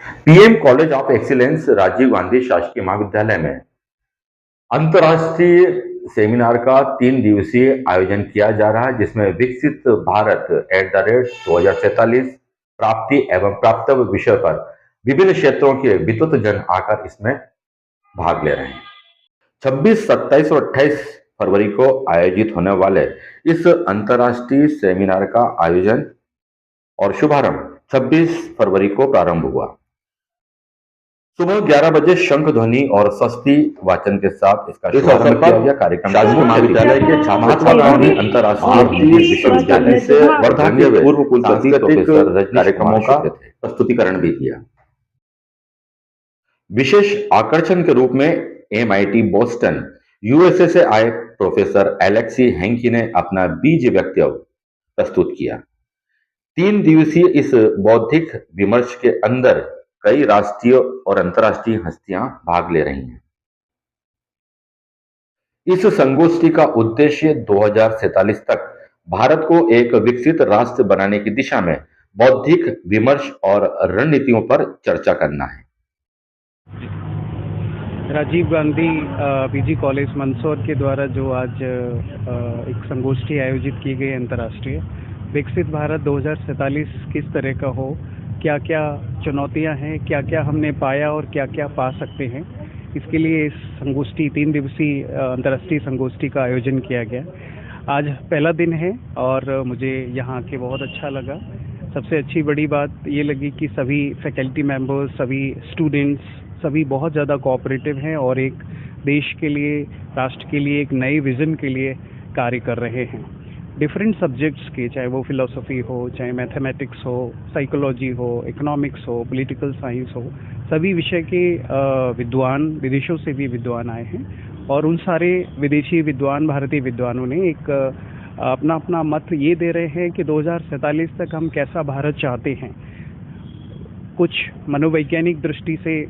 PM college of excellence Rajiv Gandhi शासकीय महाविद्यालय में अंतर्राष्ट्रीय सेमिनार का 3 दिवसीय आयोजन किया जा रहा है, जिसमें विकसित भारत @2047 प्राप्ति एवं प्राप्तव्य विषय पर विभिन्न क्षेत्रों के विद्वत जन आकर इसमें भाग ले रहे हैं। 26, 27 और 28 फरवरी को आयोजित होने वाले इस अंतर्राष्ट्रीय सेमिनार का आयोजन और शुभारंभ 26 फरवरी को प्रारंभ हुआ। सुबह 11 बजे शंख ध्वनि और स्वस्ति वाचन के साथ इसका शुभारंभ किया गया। कार्यक्रम शासकीय महाविद्यालय के महात्मा गांधी अंतर्राष्ट्रीय विश्वविद्यालय से वर्धा के पूर्व कुलपति प्रोफेसर रजनीश कार्यक्रमों का प्रस्तुतिकरण भी किया। विशेष आकर्षण के रूप में MIT बोस्टन USA से आए प्रोफेसर एलेक्सी हेंकी ने अपना बीज वक्तव्य प्रस्तुत किया। 3 दिवसीय इस बौद्धिक विमर्श के अंदर कई राष्ट्रीय और अंतर्राष्ट्रीय हस्तियां भाग ले रही हैं। इस संगोष्ठी का उद्देश्य 2047 तक भारत को एक विकसित राष्ट्र बनाने की दिशा में बौद्धिक विमर्श और रणनीतियों पर चर्चा करना है। राजीव गांधी PG कॉलेज मंदसौर के द्वारा जो आज एक संगोष्ठी आयोजित की गई अंतर्राष्ट्रीय विकसित भारत 2047 किस तरह का हो, क्या क्या चुनौतियां हैं, क्या क्या हमने पाया और क्या क्या पा सकते हैं, इसके लिए इस संगोष्ठी 3 दिवसीय अंतर्राष्ट्रीय संगोष्ठी का आयोजन किया गया। आज पहला दिन है और मुझे यहाँ आके बहुत अच्छा लगा। सबसे अच्छी बड़ी बात ये लगी कि सभी फैकल्टी मेंबर्स, सभी स्टूडेंट्स, सभी बहुत ज़्यादा कोऑपरेटिव हैं और एक देश के लिए, राष्ट्र के लिए, एक नए विज़न के लिए कार्य कर रहे हैं। डिफरेंट सब्जेक्ट्स के, चाहे वो फिलॉसफी हो, चाहे मैथमेटिक्स हो, साइकोलॉजी हो, इकोनॉमिक्स हो, पॉलिटिकल साइंस हो, सभी विषय के विद्वान, विदेशों से भी विद्वान आए हैं और उन सारे विदेशी विद्वान, भारतीय विद्वानों ने एक अपना अपना मत ये दे रहे हैं कि 2047 तक हम कैसा भारत चाहते हैं। कुछ मनोवैज्ञानिक दृष्टि से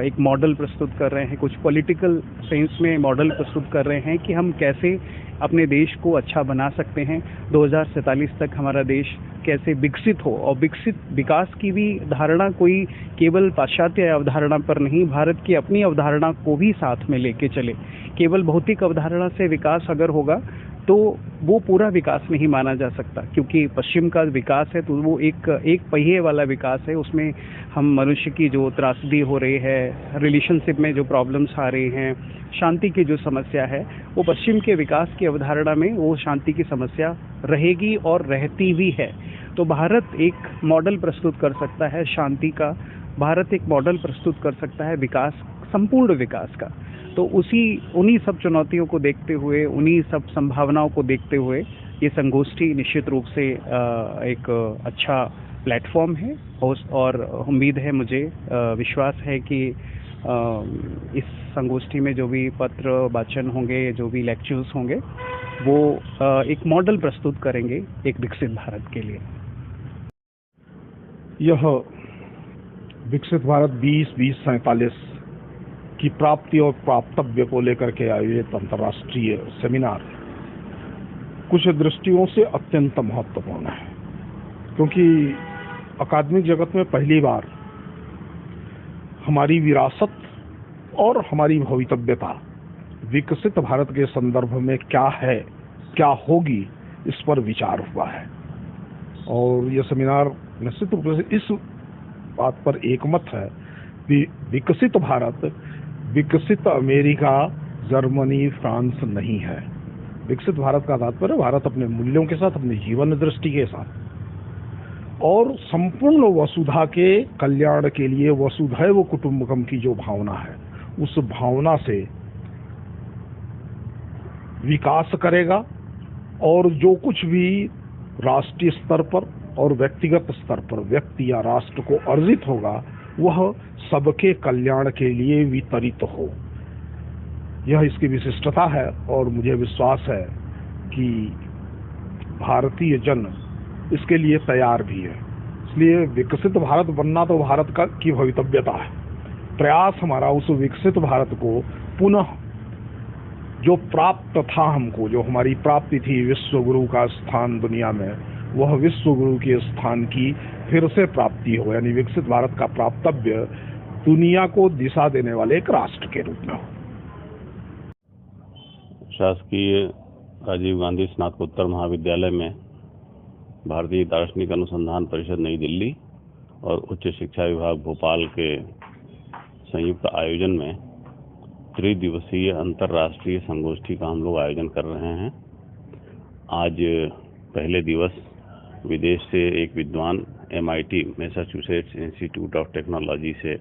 एक मॉडल प्रस्तुत कर रहे हैं, कुछ पॉलिटिकल सेंस में मॉडल प्रस्तुत कर रहे हैं कि हम कैसे अपने देश को अच्छा बना सकते हैं, 2047 तक हमारा देश कैसे विकसित हो। और विकसित विकास की भी धारणा कोई केवल पाश्चात्य अवधारणा पर नहीं, भारत की अपनी अवधारणा को भी साथ में लेके चले। केवल भौतिक अवधारणा से विकास अगर होगा तो वो पूरा विकास नहीं माना जा सकता, क्योंकि पश्चिम का विकास है तो वो एक पहिए वाला विकास है। उसमें हम मनुष्य की जो त्रासदी हो रही है, रिलेशनशिप में जो प्रॉब्लम्स आ रही हैं, शांति की जो समस्या है, वो पश्चिम के विकास की अवधारणा में वो शांति की समस्या रहेगी और रहती भी है। तो भारत एक मॉडल प्रस्तुत कर सकता है शांति का, भारत एक मॉडल प्रस्तुत कर सकता है विकास, संपूर्ण विकास का। तो उन्हीं सब चुनौतियों को देखते हुए, उन्हीं सब संभावनाओं को देखते हुए ये संगोष्ठी निश्चित रूप से एक अच्छा प्लेटफॉर्म है और उम्मीद है, मुझे विश्वास है कि इस संगोष्ठी में जो भी पत्र वाचन होंगे, जो भी लेक्चर्स होंगे, वो एक मॉडल प्रस्तुत करेंगे एक विकसित भारत के लिए। यह विकसित भारत 2047 की प्राप्ति और प्राप्तव्य को लेकर के आयोजित अंतर्राष्ट्रीय सेमिनार कुछ दृष्टियों से अत्यंत महत्वपूर्ण है, क्योंकि अकादमिक जगत में पहली बार हमारी विरासत और हमारी भवितव्यता विकसित भारत के संदर्भ में क्या है, क्या होगी, इस पर विचार हुआ है। और यह सेमिनार निश्चित रूप से इस बात पर एकमत है कि विकसित भारत विकसित अमेरिका, जर्मनी, फ्रांस नहीं है। विकसित भारत का तात्पर्य भारत अपने मूल्यों के साथ, अपने जीवन दृष्टि के साथ और संपूर्ण वसुधा के कल्याण के लिए वसुधैव कुटुंबकम की जो भावना है, उस भावना से विकास करेगा और जो कुछ भी राष्ट्रीय स्तर पर और व्यक्तिगत स्तर पर व्यक्ति या राष्ट्र को अर्जित होगा, वह सबके कल्याण के लिए वितरित हो। यह इसकी विशिष्टता है और मुझे विश्वास है कि भारतीय जन इसके लिए तैयार भी है। इसलिए विकसित भारत बनना तो भारत की भवितव्यता है। प्रयास हमारा उस विकसित भारत को पुनः जो प्राप्त था हमको, जो हमारी प्राप्ति थी, विश्व गुरु का स्थान दुनिया में, वह विश्व गुरु के स्थान की फिर से प्राप्ति हो, यानी विकसित भारत का प्राप्तव्य दुनिया को दिशा देने वाले एक राष्ट्र के रूप में हो। शासकीय राजीव गांधी स्नातकोत्तर महाविद्यालय में भारतीय दार्शनिक अनुसंधान परिषद नई दिल्ली और उच्च शिक्षा विभाग भोपाल के संयुक्त आयोजन में त्रिदिवसीय अंतर्राष्ट्रीय संगोष्ठी का हम लोग आयोजन कर रहे हैं। आज पहले दिवस विदेश से एक विद्वान MIT Massachusetts institute of technology से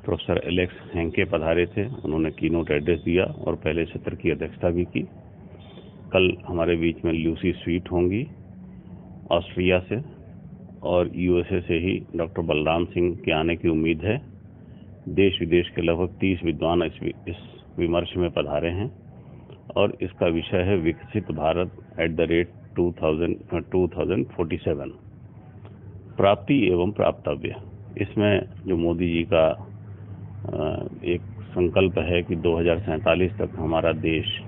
प्रोफेसर एलेक्स हेंके पधारे थे। उन्होंने कीनोट एड्रेस दिया और पहले सत्र की अध्यक्षता भी की। कल हमारे बीच में ल्यूसी स्वीट होंगी ऑस्ट्रिया से, और USA से ही डॉक्टर बलराम सिंह के आने की उम्मीद है। देश विदेश के लगभग 30 विद्वान इस विमर्श में पधारे हैं और इसका विषय है विकसित भारत @2047, प्राप्ति एवं प्राप्तव्य। इसमें जो मोदी जी का एक संकल्प है कि 2047 तक हमारा देश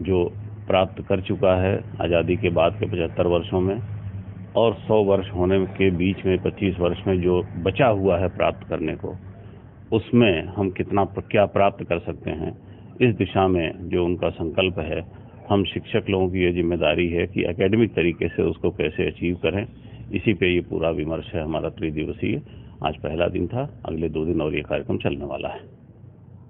जो प्राप्त कर चुका है आज़ादी के बाद के 75 वर्षों में, और 100 वर्ष होने के बीच में 25 वर्ष में जो बचा हुआ है प्राप्त करने को, उसमें हम क्या प्राप्त कर सकते हैं, इस दिशा में जो उनका संकल्प है, हम शिक्षक लोगों की ये जिम्मेदारी है कि एकेडमिक तरीके से उसको कैसे अचीव करें। इसी पे ये पूरा विमर्श है हमारा त्रिदिवसीय। आज पहला दिन था, अगले 2 दिन और ये कार्यक्रम चलने वाला है।